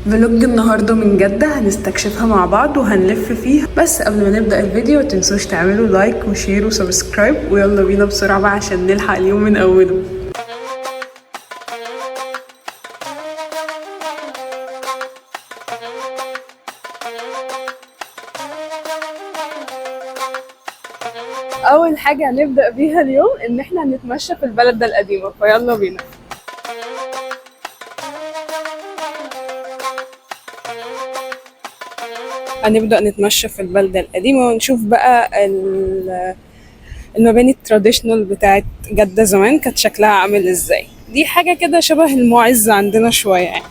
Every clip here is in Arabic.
فلوج النهارده من جدة هنستكشفها مع بعض وهنلف فيها. بس قبل ما نبدأ الفيديو متنسوش تعملوا لايك وشير وسبسكرايب، ويلا بينا بسرعة بقى عشان نلحق اليوم من أوله. أول حاجة هنبدأ بيها اليوم إن احنا هنتمشى في البلد القديمة، فيلا بينا. هنبدأ نتمشى في البلدة القديمة ونشوف بقى المباني التراديشنال بتاعت جدة زمان كانت شكلها عامل ازاي. دي حاجة كده شبه المعز عندنا شوية يعني.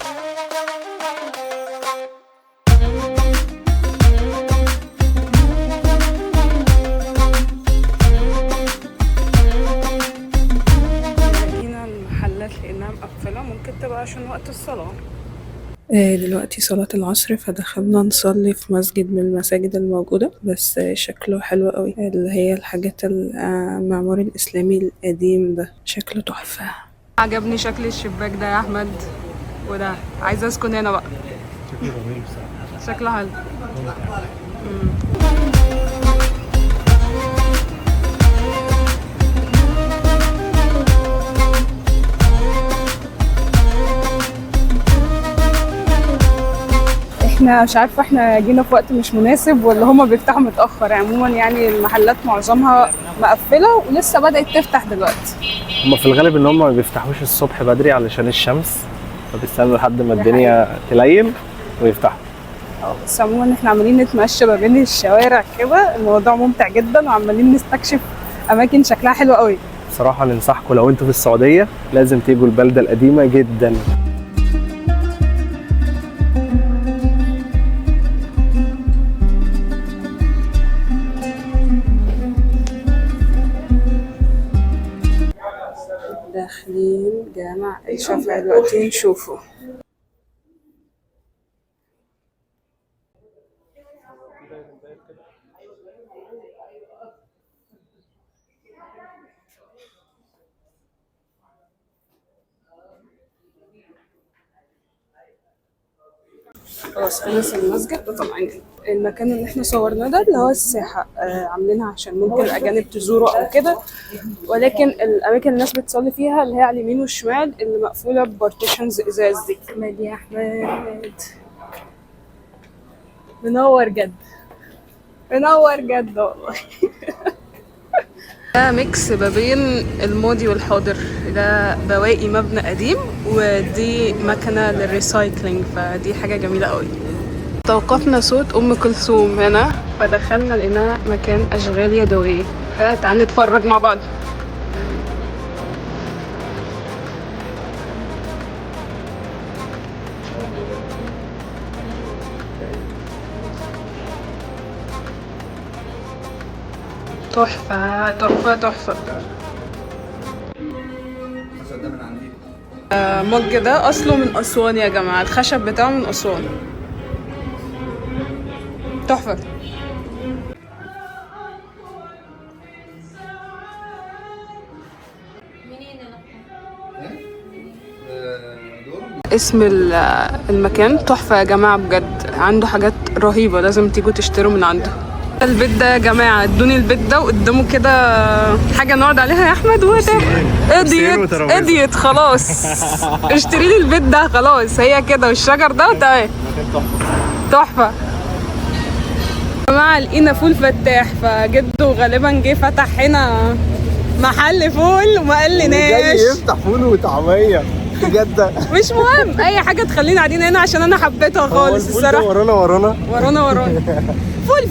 جينا المحلات لقيناها مقفلة، ممكن تبقى عشان وقت الصلاة. دلوقتي صلاة العصر، فدخلنا نصلي في مسجد من المساجد الموجودة، بس شكله حلو قوي، اللي هي الحاجات المعمار الإسلامي القديم ده، شكله تحفة. عجبني شكل الشباك ده يا أحمد، وده عايزة أسكن هنا بقى. شكله جميل بصراحة، شكله حلو. احنا مش عارفه احنا جينا في وقت مش مناسب ولا هما بيفتحوا متاخر. عموما يعني المحلات معظمها مقفله ولسه بدات تفتح دلوقتي. هما في الغالب ان هما ما بيفتحوش الصبح بدري علشان الشمس، فبيستنوا لحد ما الدنيا تليل ويفتحوا. بس عموما احنا عمالين نتمشى ما بين الشوارع كده، الموضوع ممتع جدا وعمالين نستكشف اماكن شكلها حلو قوي. بصراحه ننصحكم لو انتوا في السعوديه لازم تيجوا البلده القديمه جدا. داخلين جامع الشافعي دلوقتي نشوفه. خلاص خلص المسجد ده. طبعا المكان اللي احنا صورناه ده اللي هو الساحة، عاملينها عشان ممكن الأجانب تزوروا أو كده، ولكن الأماكن الناس بتصلي فيها اللي هي على اليمين والشمال اللي مقفولة ببارتيشنز إزاز دي. أحمد يا أحمد منور جد، منور جد والله. ده ميكس ما بين الماضي والحاضر، ده بواقي مبنى قديم ودي مكنة للريسايكلينج، فدي حاجة جميلة قوي. توقفنا صوت أم كلثوم هنا فدخلنا لقينا مكان أشغال يدوية، فتعال نتفرج مع بعض. تحفة تحفة تحفة. مج ده أصله من أسوان يا جماعة، الخشب بتاعه من أسوان، تحفة. اسم المكان تحفة يا جماعة بجد، عنده حاجات رهيبة، لازم تيجوا تشتروا من عنده. البيت ده يا جماعة ادوني البيت ده وقدامه كده حاجة نقعد عليها يا احمد، وده اديت خلاص. اشتري لي البيت ده خلاص، هي كده والشجر ده تمام. تحفة يا جماعة. لقينا فول فتاح، فجده غالبا جه فتح هنا محل فول وما قالناش. جاي يفتح فول وطعمية بجد. مش مهم اي حاجة تخلينا قاعدين هنا عشان انا حبيتها خالص الصراحة. ورانا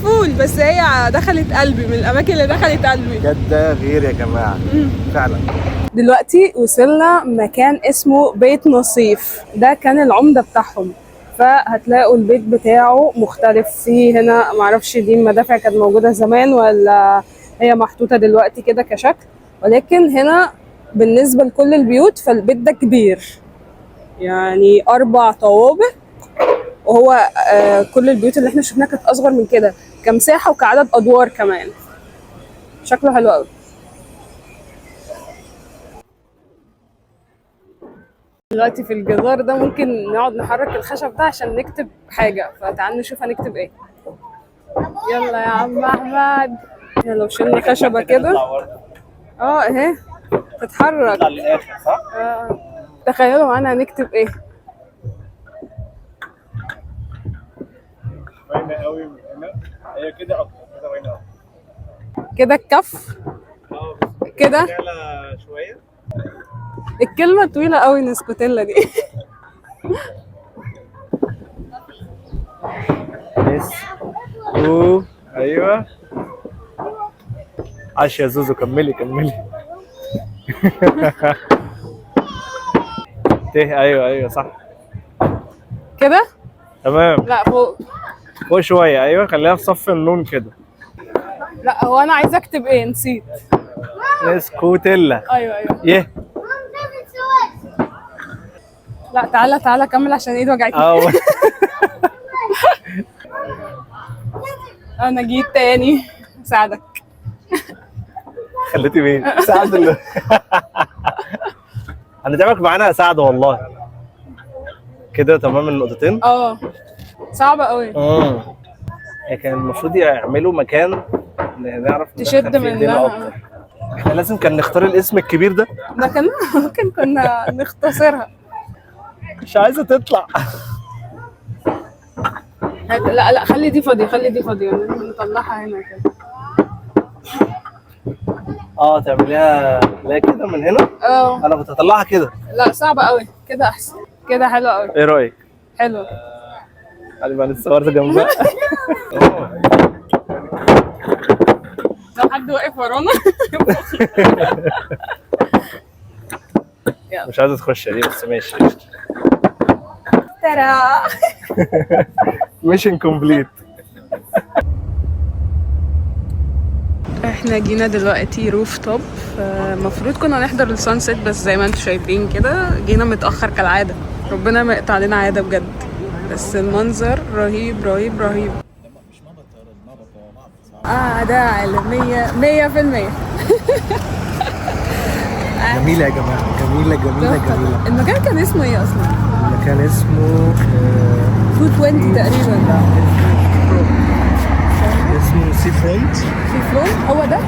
فول، بس هي دخلت قلبي، من الاماكن اللي دخلت قلبي جدة غير يا جماعة فعلا. دلوقتي وصلنا مكان اسمه بيت نصيف، ده كان العمدة بتاعهم، فهتلاقوا البيت بتاعه مختلف. فيه هنا معرفش دي المدافع كانت موجودة زمان ولا هي محطوطة دلوقتي كده كشكل، ولكن هنا بالنسبة لكل البيوت فالبيت ده كبير، يعني 4 طوابق، وهو كل البيوت اللي احنا شفناها كانت اصغر من كده كمساحه وكعدد ادوار كمان. شكله حلو قوي. دلوقتي في الجدار ده ممكن نقعد نحرك الخشب ده عشان نكتب حاجة، فتعال نشوف هنكتب ايه. يلا يا عم احمد، لو شلنا خشبة كده اهي تتحرك. تطلع للاخر صح؟ تخيلوا معانا هنكتب ايه. باينه قوي من هنا، هي كده اكتر، كده باينه قوي. كده الكف بس كده. تعلى شويه. الكلمة طويلة قوي نسكوتيلا دي. بس ايوه. عاش يا زوزو، كملي كملي. ايوه صح كده تمام. لا فوق. فوق شويه، ايوه خليها في صف النون كده. لا هو انا عايزه اكتب ايه، نسيت. نسكوتيلا. ايوه يه. لا تعالى كمل عشان ايدي وجعتني. انا جيت تاني اساعدك. خليتي مين؟ سعد اللي هنتعبك معانا يا سعد والله. كده تمام النقطتين. صعبة قوي. هي كان المفروض يعملوا مكان نعرف تشد منها اكتر. احنا لازم كان نختار الاسم الكبير ده. ده كان ممكن كنا نختصرها. مش عايزه تطلع. لا خلي دي فاضية، خلي دي فاضية نطلعها هنا كده. تعمليها لا كده من هنا. انا كنت هطلعها كده. لا صعبة قوي كده، احسن كده حلو قوي. ايه رايك؟ حلو. علي بقى اتصورت جنبها. لو حد واقف ورانا. مش عايزه تخش دي بس ماشي. ترى ميشن كومبليت. احنا جينا دلوقتي روف توب، المفروض كنا نحضر السانسيت بس زي ما انتم شايفين كده جينا متأخر كالعادة. ربنا ما يقطع علينا عادة بجد، بس المنظر رهيب رهيب رهيب. ده عالمية 100%. جميله يا جماعه، جميله. المكان كان اسمه ايه اصلا؟ المكان اسمه 220 تقريبا. اسمه سي فرونت. هو ده؟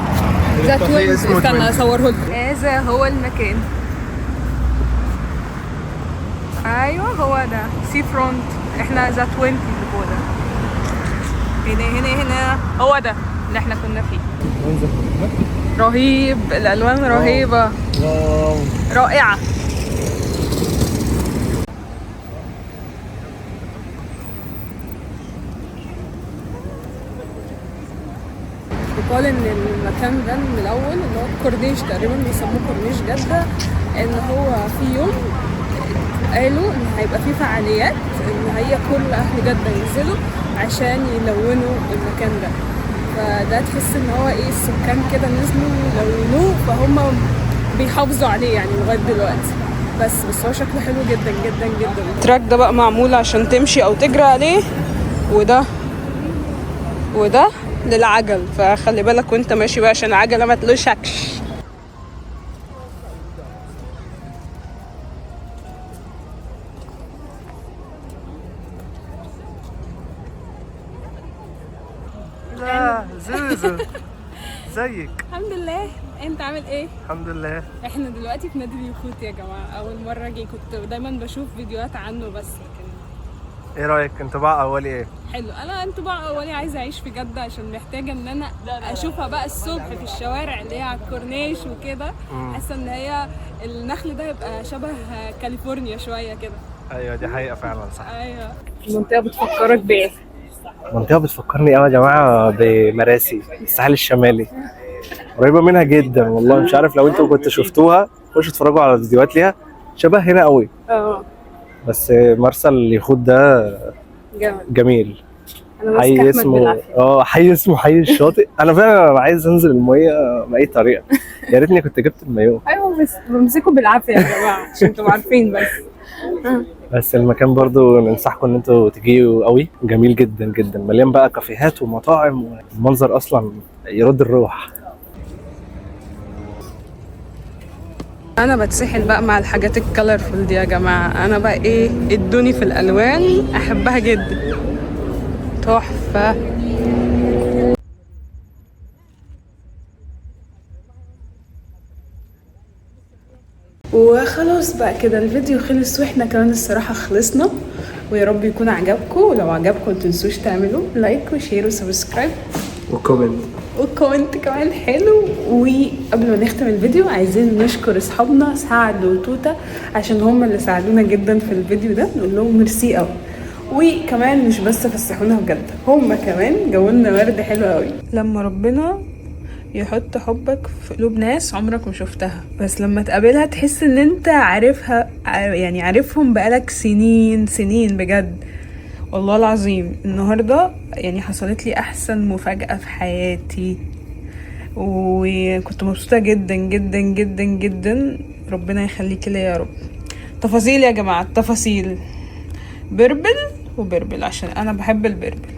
ده اسمه استنى اصوره لكم. هذا هو المكان. ايوه هو ده سي فرونت. احنا ذا 20 اللي فوق ده. هنا هو ده اللي احنا كنا فيه. رهيب، الالوان رهيبه. واو رائعه. يقال ان المكان ده من الاول اللي هو الكورنيش تقريبا بيسموه كورنيش جده، ان هو في يوم قالوا ان هيبقى فيه فعاليات ان هي كل اهل جده ينزلوا عشان يلونوا المكان ده. فده تحس ان هو السكان كده نزلوا يلونوه، فهم بيحافظوا عليه يعني لغايه دلوقتي. بس هو شكله حلو جدا جدا جدا. التراك ده بقى معمول عشان تمشي او تجري عليه، وده للعجل، فخلي بالك وانت ماشي بقى عشان العجله ما تلوشكش. لا زوزو ازيك؟ الحمد لله، انت عامل ايه؟ الحمد لله. احنا دلوقتي في نادي اليخوت يا جماعه، اول مره اجي، كنت دايما بشوف فيديوهات عنه بس لكن. ايه رايك؟ انطباع اولي ايه؟ حلو. انا انطباع اولي عايزه اعيش في جده عشان محتاجه ان انا اشوفها بقى الصبح في الشوارع اللي هي على الكورنيش وكده. حاسه ان هي النخل ده يبقى شبه كاليفورنيا شويه كده. ايوه دي حقيقه فعلا صح. ايوه. المنطقه بتفكرك بايه؟ المنطقه بتفكرني قوي يا جماعه بمراسي الساحل الشمالي، قريبه منها جدا والله. مش عارف لو انتوا كنتوا شفتوها خشوا اتفرجوا على فيديوهات ليها، شبه هنا قوي. بس مرسى اليخوت ده جميل. حي اسمه حي الشاطئ. انا فعلا عايز انزل الميه باي طريقه. يا ريتني كنت جبت المايو. ايوه بس بمسكه بالعافيه يا جماعه عشان تبقوا عارفين بس المكان برضو ننصحكم ان انتوا تجيوا قوي، جميل جدا جدا، مليان بقى كافيهات ومطاعم، والمنظر اصلا يرد الروح. انا بتسحل بقى مع الحاجات الكالرفول دي يا جماعه. انا بقى ايه، ادوني في الالوان احبها جدا، تحفه. وخلاص بقى كده الفيديو خلص، واحنا كمان الصراحه خلصنا. ويا رب يكون عجبكم، ولو عجبكم متنسوش تعملوا لايك وشير وسبسكرايب وكومنت كمان حلو. وقبل ما نختم الفيديو عايزين نشكر اصحابنا سعد وتوته عشان هم اللي ساعدونا جدا في الفيديو ده، نقول لهم ميرسي قوي. وكمان مش بس فسحونا بجد، هم كمان جابولنا ورد حلو قوي. لما ربنا يحط حبك في قلوب ناس عمرك ما شفتها، بس لما تقابلها تحس ان انت عارفها، يعني عارفهم بقالك سنين سنين بجد. والله العظيم النهاردة يعني حصلت لي احسن مفاجأة في حياتي، وكنت مبسوطة جدا جدا جدا جدا. ربنا يخليكي لي يا رب. تفاصيل يا جماعة، التفاصيل بربل وبربل عشان انا بحب البربل.